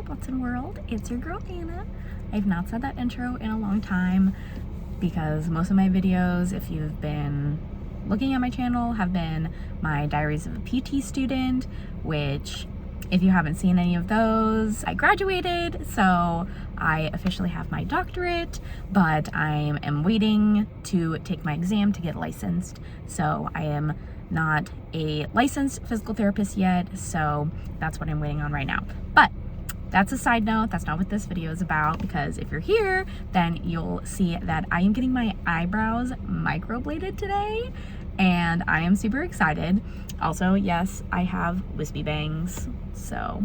button world. It's your girl Anna. I've not said that intro in a long time because most of my videos, if you've been looking at my channel, have been my diaries of a PT student, which if you haven't seen any of those, I graduated, so I officially have my doctorate, but I am waiting to take my exam to get licensed. So I am not a licensed physical therapist yet, so that's what I'm waiting on right now. But that's a side note. That's not what this video is about, because if you're here, then you'll see that I am getting my eyebrows microbladed today, and I am super excited. Also, yes, I have wispy bangs, so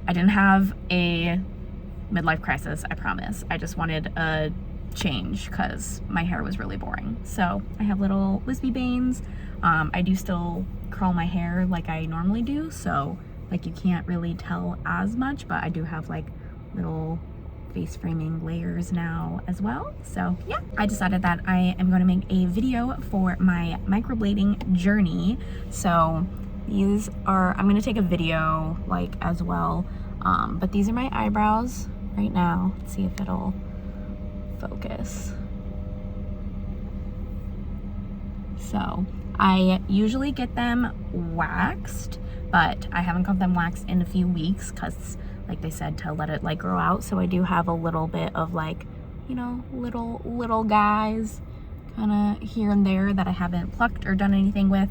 I didn't have a midlife crisis, I promise. I just wanted a change because my hair was really boring. So I have little wispy bangs. I do still curl my hair like I normally do, so like you can't really tell as much, but I do have like little face framing layers now as well. So yeah, I decided that I am going to make a video for my microblading journey. So these are, I'm going to take a video like as well, but these are my eyebrows right now. Let's see if it'll focus. So I usually get them waxed, but I haven't got them waxed in a few weeks because like they said to let it like grow out. So I do have a little bit of like, you know, little guys kind of here and there that I haven't plucked or done anything with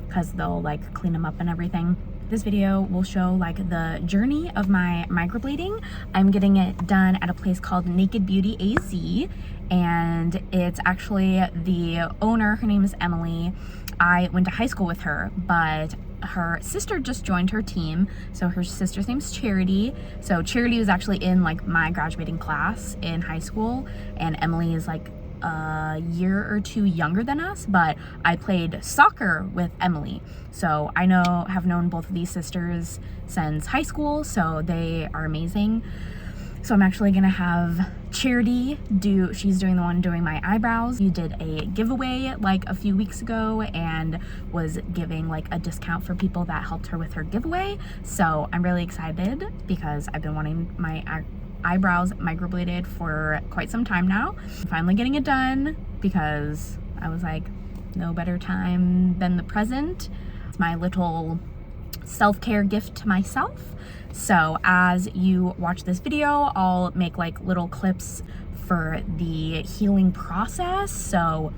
because they'll like clean them up and everything. This video will show like the journey of my microblading. I'm getting it done at a place called Naked Beauty AZ, and it's actually the owner, her name is Emily. I went to high school with her, but her sister just joined her team. So her sister's name's Charity. So Charity was actually in like my graduating class in high school, and Emily is like a year or two younger than us, but I played soccer with Emily. So I have known both of these sisters since high school, so they are amazing. So I'm actually gonna have Charity she's doing the one doing my eyebrows. You did a giveaway like a few weeks ago and was giving like a discount for people that helped her with her giveaway. So I'm really excited because I've been wanting my eyebrows microbladed for quite some time now. I'm finally getting it done because I was like, no better time than the present. It's my little self-care gift to myself. So as you watch this video, I'll make like little clips for the healing process. So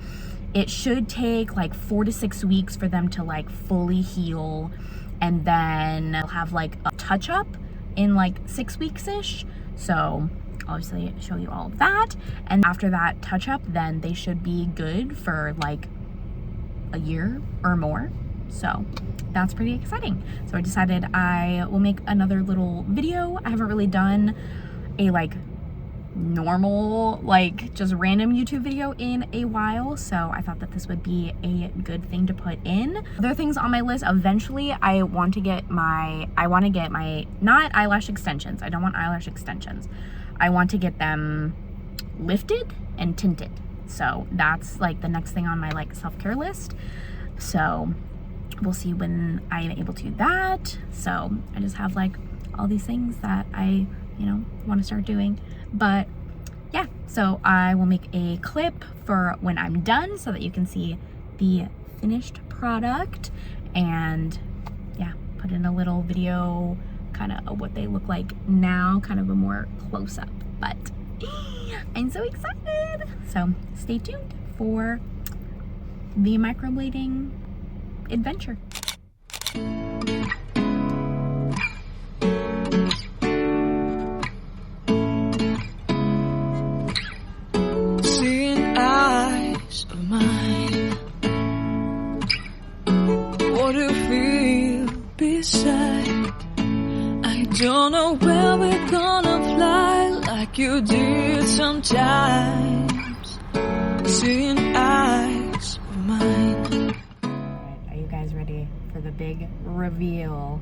it should take like 4 to 6 weeks for them to like fully heal, and then I'll have like a touch-up in like 6 weeks-ish. So obviously show you all of that, and after that touch-up then they should be good for like a year or more. So that's pretty exciting. So I decided I will make another little video. I haven't really done a like normal like just random YouTube video in a while, so I thought that this would be a good thing to put in. Other things on my list, eventually I want to get my not eyelash extensions. I don't want eyelash extensions. I want to get them lifted and tinted. So that's like the next thing on my like self-care list. So we'll see when I am able to do that. So I just have like all these things that I, you know, want to start doing. But yeah, so I will make a clip for when I'm done so that you can see the finished product, and yeah, put in a little video kind of what they look like now, kind of a more close-up. But I'm so excited. So stay tuned for the microblading adventure. Seeing eyes of mine, what do you feel beside? I don't know where we're gonna fly like you did sometimes. Seeing eyes of mine. Are you guys ready for the big reveal?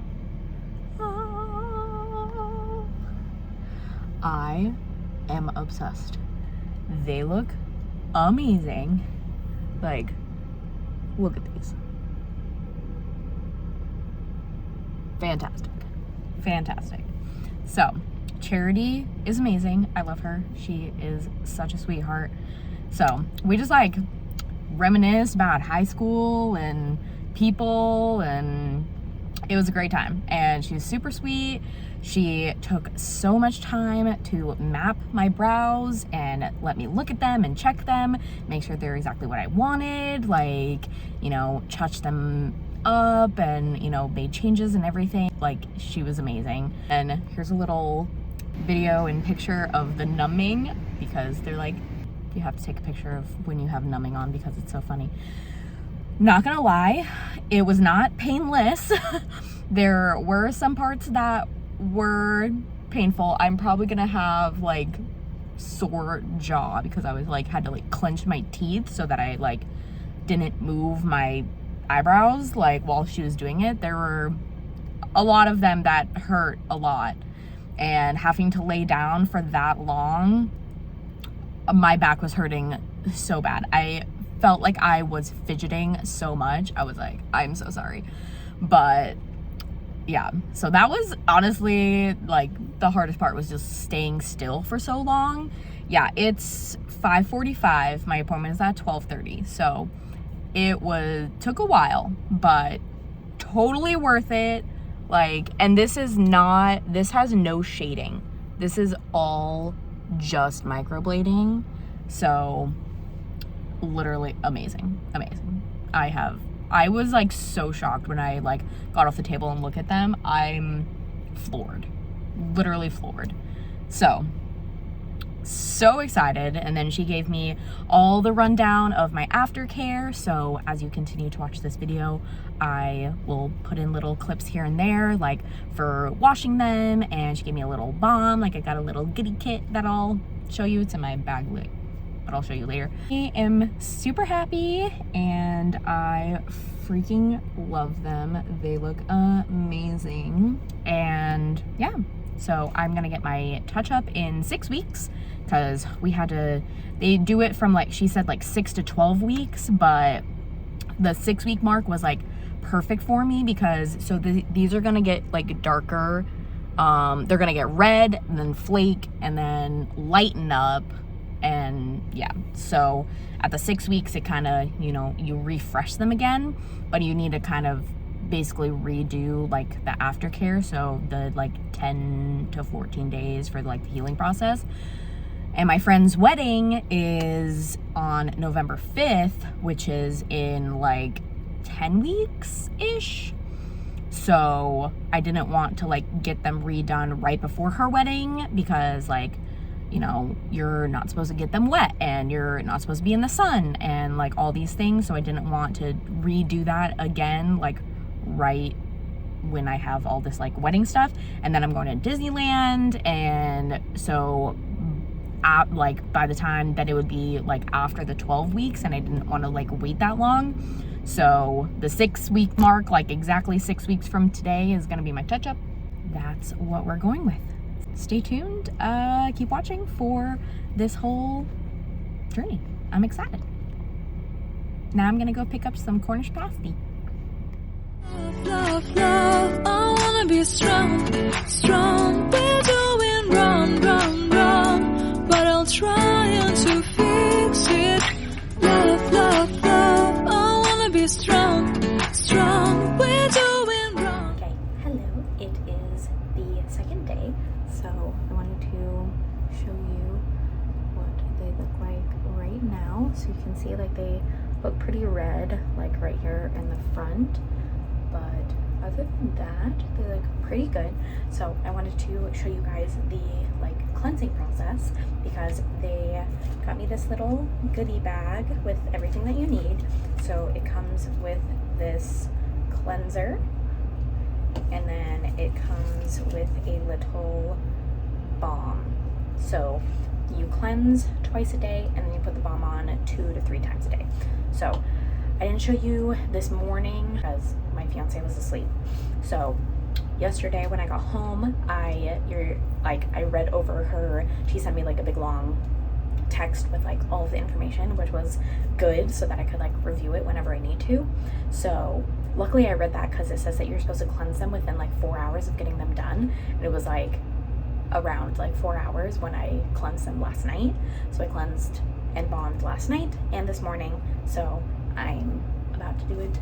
Oh, I am obsessed. They look amazing. Like, look at these. Fantastic. Fantastic. So Charity is amazing. I love her. She is such a sweetheart. So we just like reminisced about high school and people, and it was a great time. And she was super sweet. She took so much time to map my brows and let me look at them and check them, make sure they're exactly what I wanted, like, you know, touch them up and, you know, made changes and everything. Like, she was amazing. And here's a little video and picture of the numbing, because they're like, you have to take a picture of when you have numbing on because it's so funny. Not gonna lie, it was not painless. There were some parts that were painful. I'm probably gonna have like sore jaw because I was like had to like clench my teeth so that I like didn't move my eyebrows like while she was doing it. There were a lot of them that hurt a lot, and having to lay down for that long, my back was hurting so bad. I felt like I was fidgeting so much. I was like, I'm so sorry. But yeah, so that was honestly like the hardest part, was just staying still for so long. Yeah, it's 5:45. My appointment is at 12:30. So it took a while, but totally worth it. Like, and this has no shading. This is all just microblading. So literally amazing. I was like so shocked when I like got off the table and looked at them. I'm floored, literally floored. So excited. And then she gave me all the rundown of my aftercare. So as you continue to watch this video, I will put in little clips here and there, like for washing them. And she gave me a little balm. Like I got a little goodie kit that I'll show you. It's in my bag, but I'll show you later. I am super happy and I freaking love them. They look amazing. And yeah, so I'm gonna get my touch-up in 6 weeks, because they do it from like, she said like 6 to 12 weeks, but the 6 week mark was like perfect for me, because so these are gonna get like darker. They're gonna get red and then flake and then lighten up. And yeah, so at the 6 weeks, it kind of, you know, you refresh them again, but you need to kind of basically redo like the aftercare. So the like 10 to 14 days for like the healing process. And my friend's wedding is on November 5th, which is in like 10 weeks-ish. So I didn't want to like get them redone right before her wedding, because like, you know, you're not supposed to get them wet and you're not supposed to be in the sun and like all these things. So I didn't want to redo that again, like right when I have all this like wedding stuff. And then I'm going to Disneyland, and so like by the time that it would be like after the 12 weeks, and I didn't want to like wait that long. So the 6 week mark, like exactly 6 weeks from today, is going to be my touch-up. That's what we're going with. Stay tuned, keep watching for this whole journey. I'm excited. Now I'm gonna go pick up some Cornish pasty. Love, love, I wanna be strong, strong. We're doing wrong, but I'll try to fix it. Love, love, love, I wanna be strong, strong. We're doing wrong. Okay, hello. It is the second day. So I wanted to show you what they look like right now. So you can see like they look pretty red, like right here in the front. But other than that, they look pretty good. So I wanted to show you guys the like cleansing process, because they got me this little goodie bag with everything that you need. So it comes with this cleanser, and then it comes with a little balm. So you cleanse twice a day, and then you put the balm on 2 to 3 times a day. So I didn't show you this morning because my fiance was asleep. So yesterday when I got home, I read over her. She sent me like a big long text with like all of the information, which was good, so that I could like review it whenever I need to. So luckily I read that, because it says that you're supposed to cleanse them within like 4 hours of getting them done. And it was like around like 4 hours when I cleansed them last night. So I cleansed and balmed last night and this morning. So I'm about to do it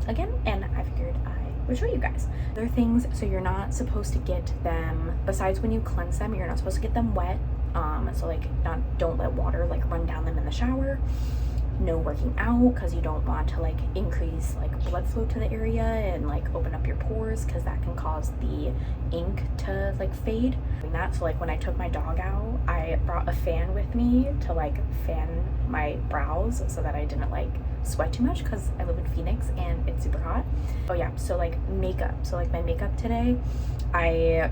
again, and I figured I would show you guys. Other things, so you're not supposed to get them, besides when you cleanse them, you're not supposed to get them wet. So like don't let water like run down them in the shower. No working out, because you don't want to like increase like blood flow to the area and like open up your pores, because that can cause the ink to like fade. Doing that, so like when I took my dog out, I brought a fan with me to like fan my brows so that I didn't like sweat too much, because I live in Phoenix and it's super hot. Oh yeah, so like makeup, so like my makeup today, I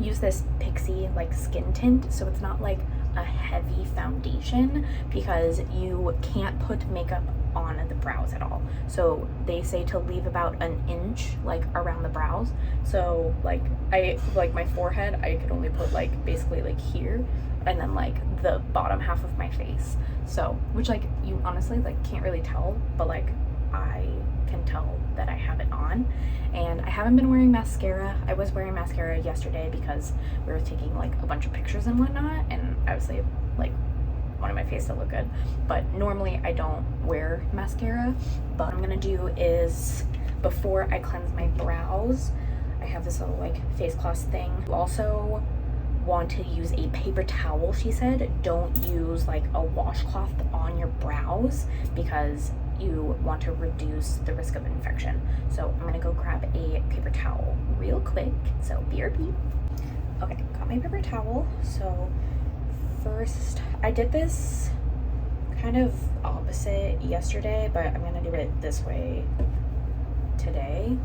use this Pixie like skin tint, so it's not like a heavy foundation, because you can't put makeup on the brows at all. So they say to leave about an inch like around the brows. So like my forehead, I could only put like basically like here, and then like the bottom half of my face. So which like you honestly like can't really tell, but like I can tell that I have it on. And I haven't been wearing mascara. I was wearing mascara yesterday because we were taking like a bunch of pictures and whatnot, and obviously like wanted my face to look good. But normally I don't wear mascara. But what I'm gonna do is, before I cleanse my brows, I have this little like face cloth thing. You also want to use a paper towel, she said. Don't use like a washcloth on your brows, because you want to reduce the risk of infection. So I'm gonna go grab a paper towel real quick. So BRB. Okay, got my paper towel. So first, I did this kind of opposite yesterday, but I'm gonna do it this way today.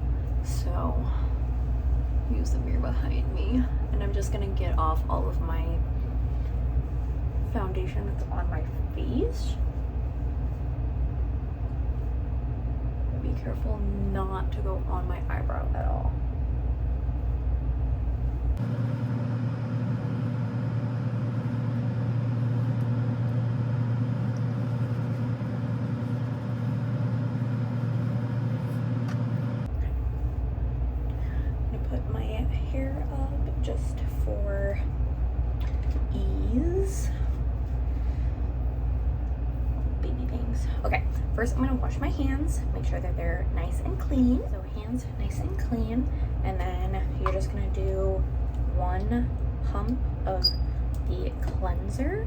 So use the mirror behind me, and I'm just gonna get off all of my foundation that's on my face. Be careful not to go on my eyebrow at all. I'm gonna put my hair up just for ease. Baby bangs. Okay, first I'm gonna wash my hands, make sure that they're nice and clean. So hands nice and clean, and then you're just gonna do one pump of the cleanser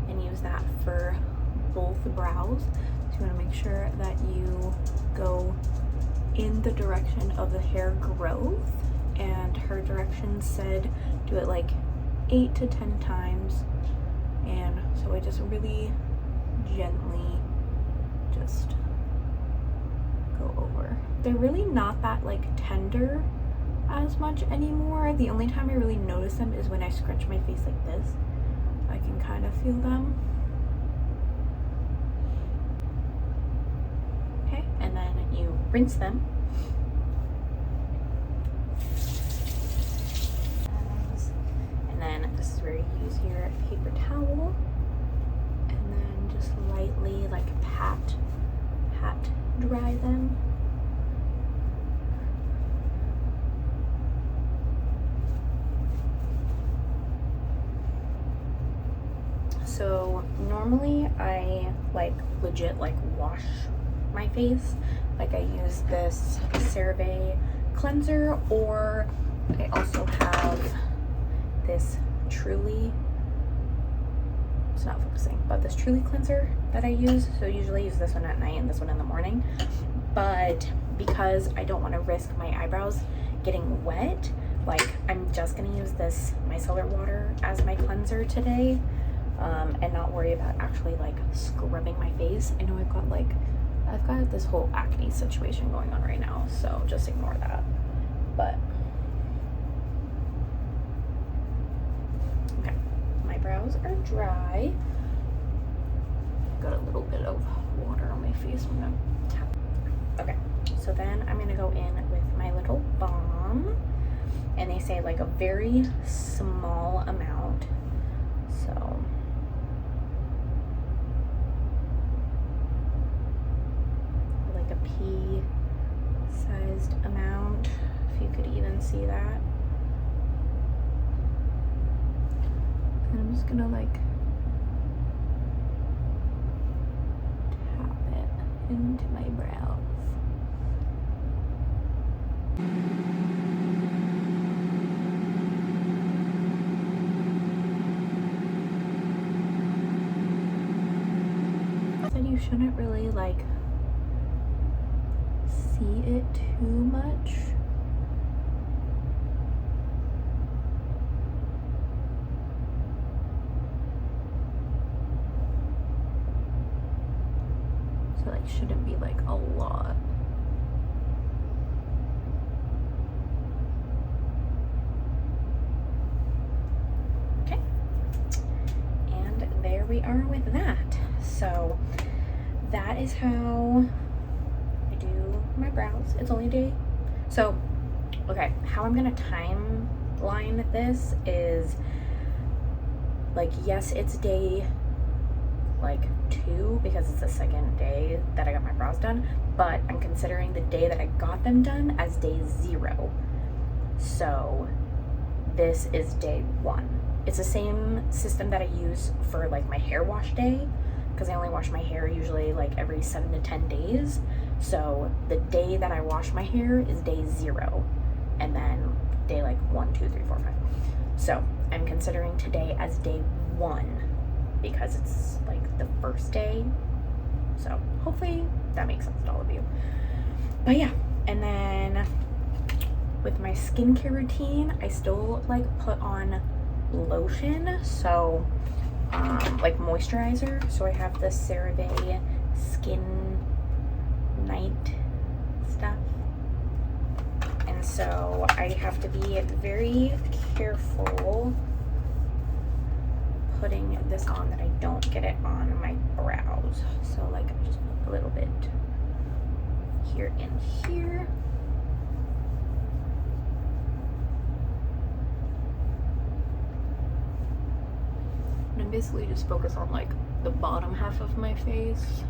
and use that for both brows. So you wanna make sure that you go in the direction of the hair growth, and her directions said do it like 8 to 10 times. And so I just really gently just go over. They're really not that like tender as much anymore. The only time I really notice them is when I scrunch my face like this. I can kind of feel them. Okay, and then you rinse them. And then this is where you use your paper towel, and then just lightly like pat dry them. So normally I like legit like wash my face. Like I use this CeraVe cleanser, or I also have this Truly, it's not focusing, but this Truly cleanser that I use. So usually I use this one at night and this one in the morning. But because I don't want to risk my eyebrows getting wet, like I'm just gonna use this micellar water as my cleanser today, and not worry about actually like scrubbing my face. I know I've got this whole acne situation going on right now, so just ignore that. But okay, my brows are dry. Got a little bit of water on my face. I'm gonna tap. Okay, so then I'm gonna go in with my little balm, and they say like a very small amount. So like a pea-sized amount, if you could even see that. just gonna like tap it into my brows. Said you shouldn't really like see it too much. So like shouldn't be like a lot. Okay. And there we are with that. So that is how I do my brows. It's only day. So, okay, how I'm gonna timeline this is like, yes, it's day like 2 because it's the second day that I got my brows done, but I'm considering the day that I got them done as day 0. So this is day 1. It's the same system that I use for like my hair wash day, because I only wash my hair usually like every 7 to 10 days. So the day that I wash my hair is day 0, and then day like 1, 2, 3, 4, 5. So I'm considering today as day 1 because it's like the first day. So hopefully that makes sense to all of you. But yeah, and then with my skincare routine, I still like put on lotion. So like moisturizer. So I have the CeraVe Skin Night stuff. And so I have to be very careful putting this on that I don't get it on my brows. So like I just put a little bit here and here. And I basically just focus on like the bottom half of my face,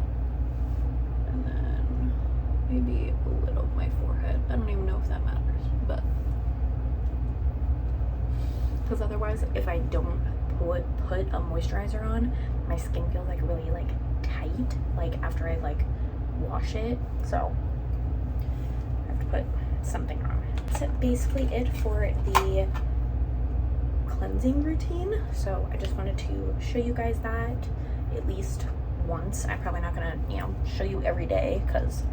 and then maybe a little of my forehead. I don't even know if that matters, but because otherwise if I don't put a moisturizer on, my skin feels like really like tight like after I like wash it. So I have to put something on. That's basically it for the cleansing routine. So I just wanted to show you guys that at least once. I'm probably not gonna, you know, show you every day because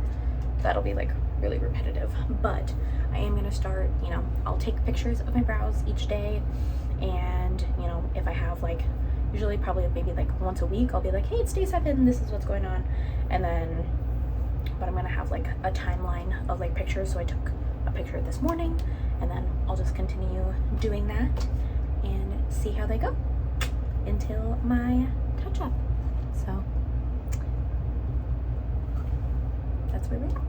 that'll be like really repetitive, but I am gonna start, you know, I'll take pictures of my brows each day, and you know, if I have like, usually probably maybe like once a week, I'll be like, hey, it's day 7, this is what's going on. And then, but I'm gonna have like a timeline of like pictures. So I took a picture this morning, and then I'll just continue doing that and see how they go until my touch up. So that's where we are.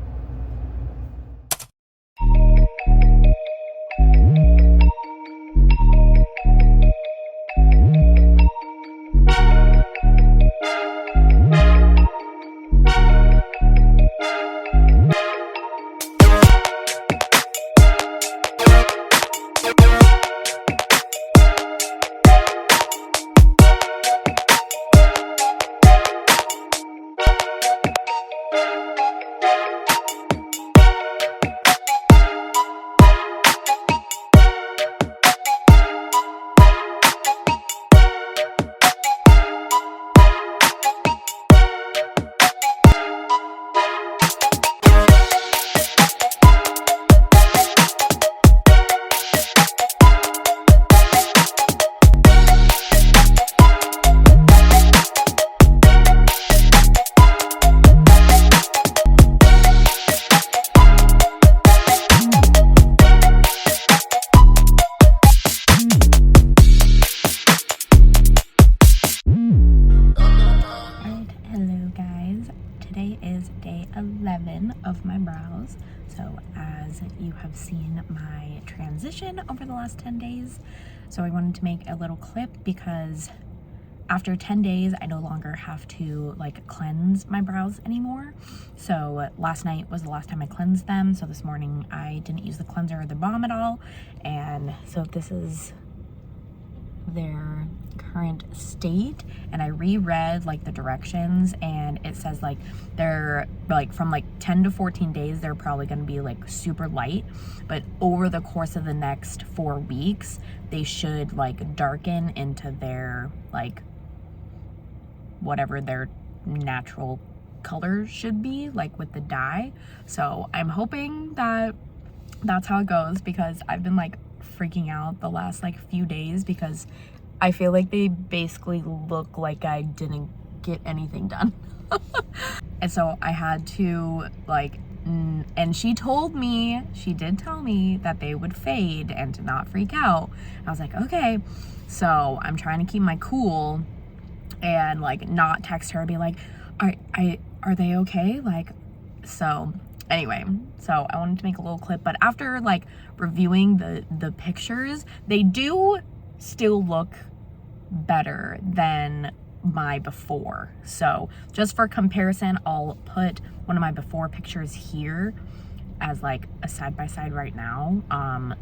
Day 11 of my brows. So as you have seen my transition over the last 10 days, so I wanted to make a little clip because after 10 days I no longer have to like cleanse my brows anymore. So last night was the last time I cleansed them, so this morning I didn't use the cleanser or the balm at all. And so this is their current state, and I reread like the directions, and it says like they're like from like 10 to 14 days they're probably going to be like super light, but over the course of the next 4 weeks they should like darken into their like whatever their natural color should be, like with the dye. So I'm hoping that that's how it goes, because I've been like freaking out the last like few days because I feel like they basically look like I didn't get anything done. And so I had to like, and she did tell me that they would fade and to not freak out. I was like, okay. So I'm trying to keep my cool and like not text her and be like, are they okay? Like, so anyway, so I wanted to make a little clip, but after like reviewing the pictures, they do still look better than my before. So just for comparison, I'll put one of my before pictures here as like a side-by-side right now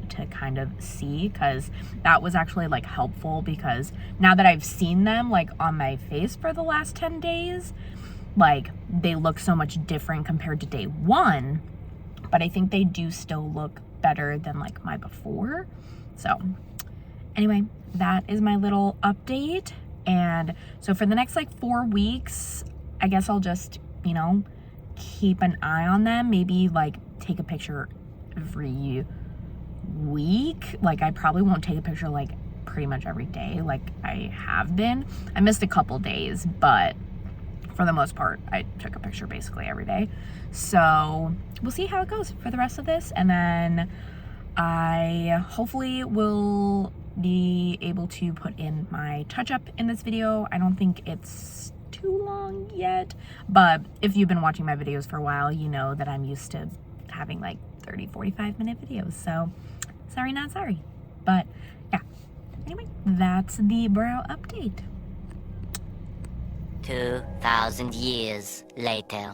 to kind of see, because that was actually like helpful, because now that I've seen them like on my face for the last 10 days, like they look so much different compared to day 1, but I think they do still look better than like my before. So anyway, that is my little update. And so for the next like 4 weeks, I guess I'll just, you know, keep an eye on them, maybe like take a picture every week. Like I probably won't take a picture like pretty much every day like I have been. I missed a couple days, but for the most part I took a picture basically every day. So we'll see how it goes for the rest of this, and then I hopefully will be able to put in my touch-up in this video. I don't think it's too long yet, but if you've been watching my videos for a while, you know that I'm used to having like 30-45 minute videos, so sorry not sorry. But yeah, anyway, that's the brow update. 2,000 years later.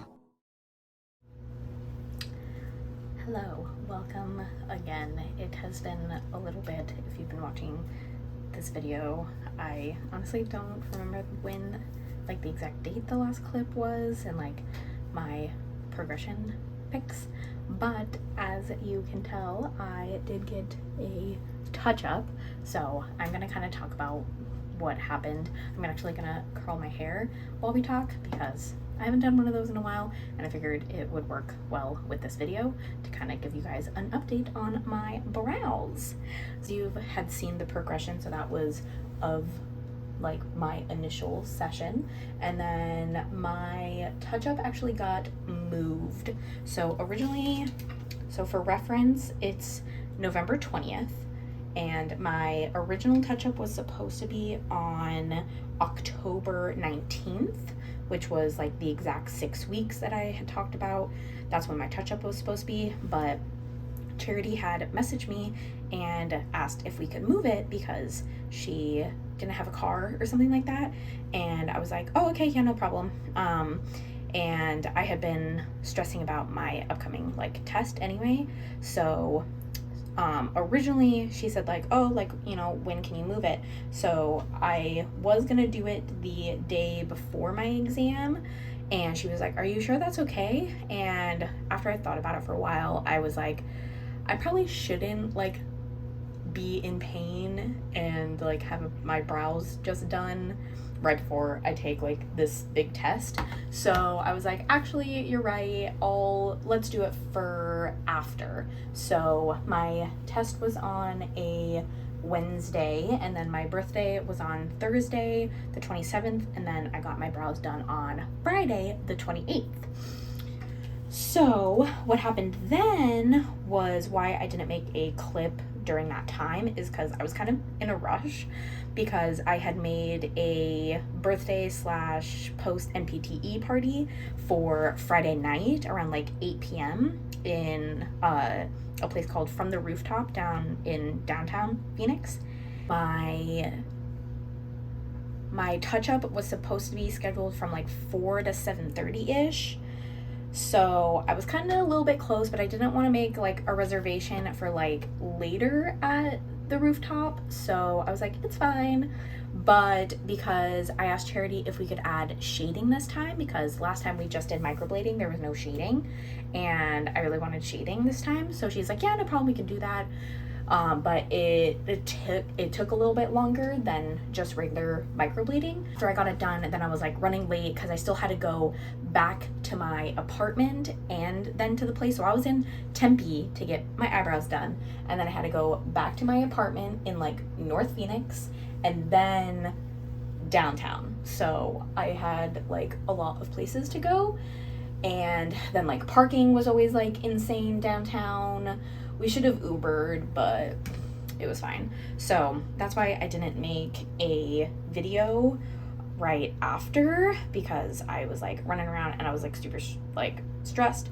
Hello, welcome again. It has been a little bit if you've been watching this video. I honestly don't remember when, like the exact date the last clip was and like my progression pics, but as you can tell, I did get a touch-up, so I'm gonna kind of talk about what happened. I'm actually gonna curl my hair while we talk because I haven't done one of those in a while, and I figured it would work well with this video to kind of give you guys an update on my brows. So you had seen the progression, so that was of like my initial session, and then my touch-up actually got moved. So originally, so for reference, it's November 20th, and my original touch-up was supposed to be on October 19th, which was like the exact 6 weeks that I had talked about. That's when my touch-up was supposed to be, but Charity had messaged me and asked if we could move it because she didn't have a car or something like that. And I was like, oh, okay, yeah, no problem. And I had been stressing about my upcoming like test anyway. So originally she said like, oh, like, you know, when can you move it? So I was gonna do it the day before my exam, and she was like, are you sure that's okay? And after I thought about it for a while, I was like, I probably shouldn't like be in pain and like have my brows just done right before I take like this big test. So I was like, actually, you're right, let's do it for after. So my test was on a Wednesday, and then my birthday was on Thursday the 27th, and then I got my brows done on Friday the 28th. So what happened then was why I didn't make a clip during that time is because I was kind of in a rush, because I had made a birthday / post NPTE party for Friday night around like 8 p.m. in a place called From the Rooftop down in downtown Phoenix. My touch-up was supposed to be scheduled from like 4 to 7:30-ish. So I was kind of a little bit close, but I didn't want to make like a reservation for like later at the rooftop, so I was like, it's fine. But because I asked Charity if we could add shading this time, because last time we just did microblading, there was no shading, and I really wanted shading this time. So she's like, yeah, no problem, we can do that. But it took a little bit longer than just regular microblading. After I got it done, then I was like running late because I still had to go back to my apartment and then to the place. So I was in Tempe to get my eyebrows done, and then I had to go back to my apartment in like North Phoenix and then downtown. So I had like a lot of places to go, and then like parking was always like insane downtown. We should have Ubered, but it was fine. So that's why I didn't make a video right after, because I was like running around and I was like super like stressed.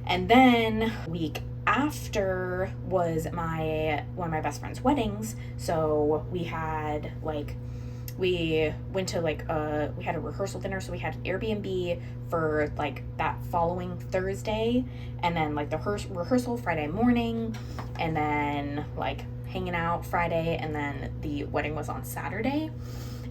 And then week after was one of my best friend's weddings. So we had like, we went to like we had a rehearsal dinner, so we had an Airbnb for like that following Thursday, and then like the rehearsal Friday morning, and then like hanging out Friday, and then the wedding was on Saturday.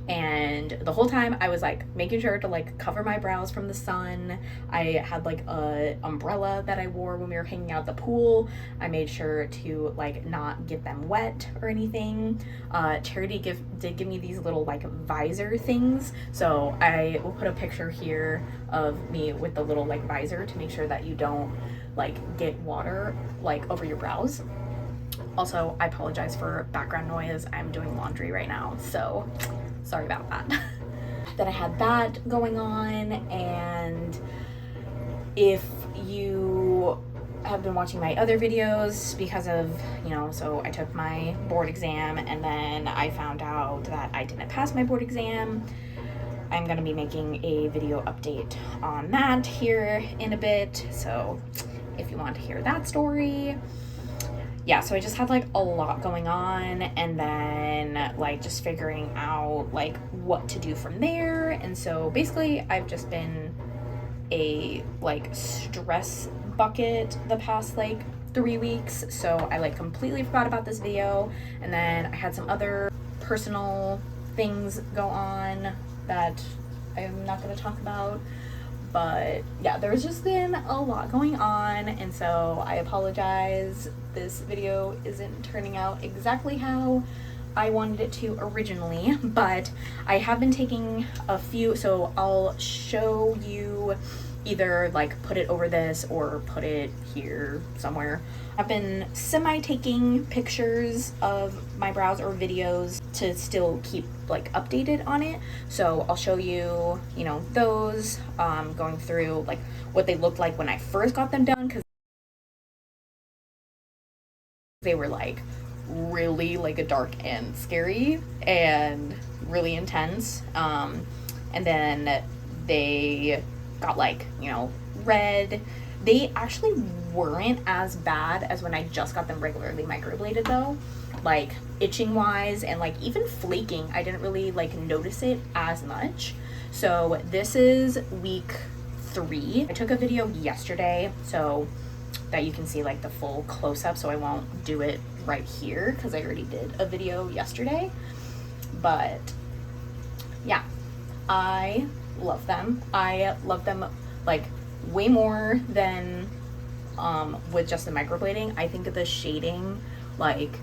And the whole time I was like making sure to like cover my brows from the sun. I had like a umbrella that I wore when we were hanging out at the pool. I made sure to like not get them wet or anything. Charity did give me these little like visor things, so I will put a picture here of me with the little like visor to make sure that you don't like get water like over your brows. Also, I apologize for background noise. I'm doing laundry right now, so sorry about that. Then I had that going on, and if you have been watching my other videos, because of, you know, so I took my board exam and then I found out that I didn't pass my board exam. I'm gonna be making a video update on that here in a bit, so if you want to hear that story. Yeah, so I just had like a lot going on, and then like just figuring out like what to do from there. And so basically I've just been a like stress bucket the past like 3 weeks. So I like completely forgot about this video, and then I had some other personal things go on that I'm not going to talk about. But yeah, there's just been a lot going on, and so I apologize. This video isn't turning out exactly how I wanted it to originally, but I have been taking a few, so I'll show you, either like put it over this or put it here somewhere. I've been semi-taking pictures of my brows or videos to still keep like updated on it. So I'll show you, you know, those, going through like what they looked like when I first got them done, because they were like really like a dark and scary and really intense. And then they got like, you know, red. They actually weren't as bad as when I just got them regularly microbladed though. Like itching wise and like even flaking, I didn't really like notice it as much. So this is week 3. I took a video yesterday so that you can see like the full close-up, so I won't do it right here because I already did a video yesterday. But yeah, I love them. I love them like way more than with just the microblading. I think the shading like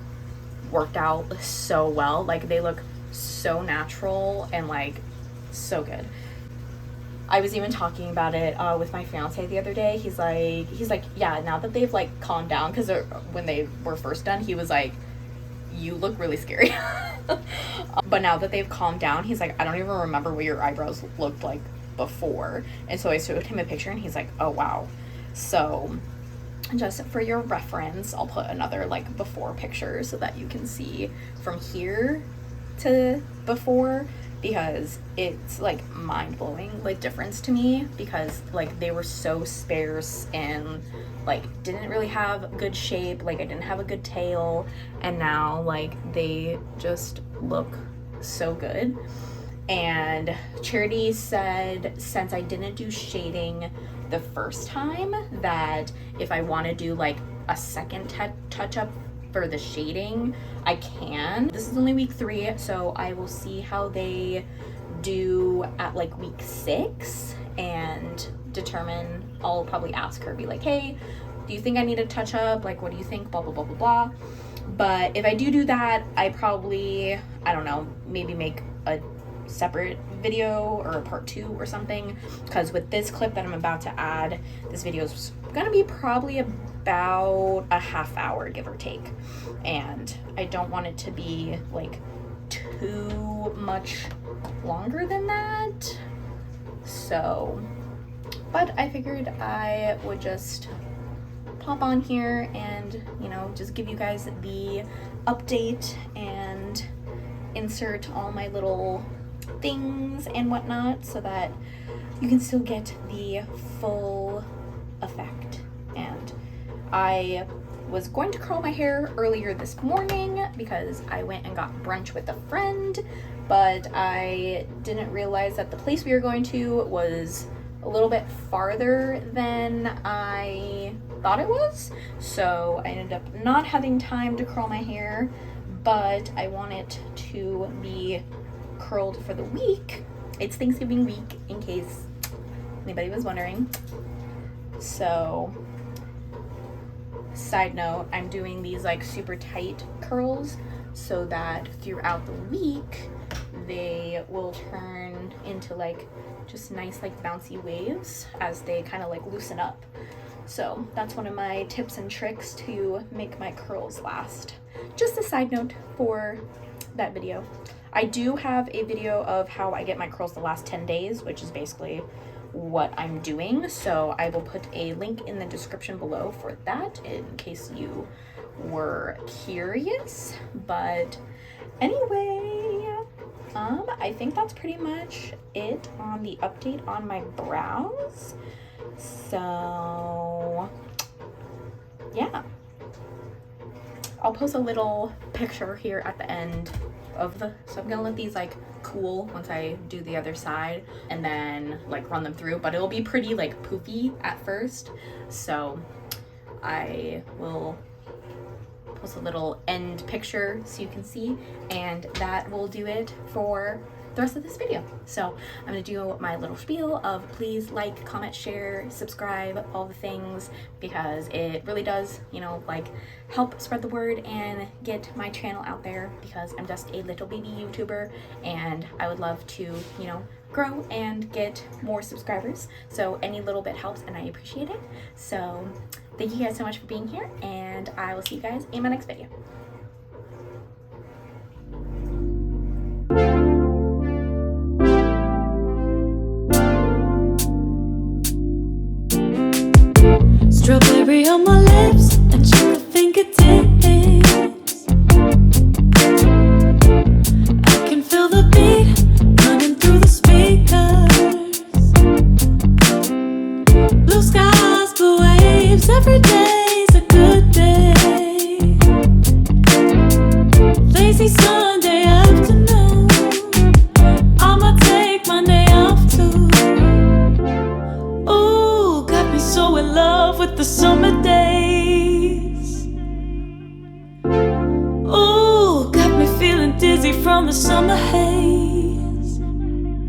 worked out so well. Like they look so natural and like so good. I was even talking about it with my fiance the other day. He's like, yeah, now that they've like calmed down, because when they were first done, he was like, you look really scary. But now that they've calmed down, he's like, I don't even remember what your eyebrows looked like before. And so I showed him a picture and he's like, oh wow. So just for your reference, I'll put another like before picture so that you can see from here to before, because it's like mind-blowing like difference to me, because like they were so sparse and like didn't really have good shape, like I didn't have a good tail, and now like they just look so good. And Charity said since I didn't do shading the first time, that if I want to do like a second touch-up for the shading, I can. This is only week 3, so I will see how they do at like week 6 and determine. I'll probably ask her, be like, hey, do you think I need to touch up? Like, what do you think? Blah, blah, blah, blah, blah. But if I do that, I probably, I don't know, maybe make a separate video or a part 2 or something, because with this clip that I'm about to add, this video is gonna be probably about a half hour, give or take, and I don't want it to be like too much longer than that. So, but I figured I would just pop on here and, you know, just give you guys the update and insert all my little things and whatnot so that you can still get the full effect. And I was going to curl my hair earlier this morning because I went and got brunch with a friend, but I didn't realize that the place we were going to was a little bit farther than I thought it was, so I ended up not having time to curl my hair, but I want it to be curled for the week. It's Thanksgiving week, in case anybody was wondering. So, side note, I'm doing these like super tight curls so that throughout the week they will turn into like just nice like bouncy waves as they kind of like loosen up. So that's one of my tips and tricks to make my curls last. Just a side note for that video. I do have a video of how I get my curls the last 10 days, which is basically what I'm doing. So I will put a link in the description below for that in case you were curious. But anyway, I think that's pretty much it on the update on my brows. So yeah, I'll post a little picture here at the end of the, so I'm gonna let these like cool once I do the other side and then like run them through, but it'll be pretty like poofy at first, so I will post a little end picture so you can see, and that will do it for the rest of this video. So I'm gonna do my little spiel of please like, comment, share, subscribe, all the things, because it really does, you know, like help spread the word and get my channel out there, because I'm just a little baby YouTuber and I would love to, you know, grow and get more subscribers. So any little bit helps and I appreciate it. So thank you guys so much for being here, and I will see you guys in my next video. Strawberry on my lips and sugar fingertips. I can feel the beat running through the speakers. Blue skies, blue waves, every day's a good day. Lazy Sunday afternoon, I'ma take my day off too. Ooh, got me so in love with the summer days. Ooh, got me feeling dizzy from the summer haze.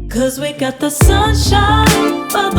'Cause we got the sunshine, but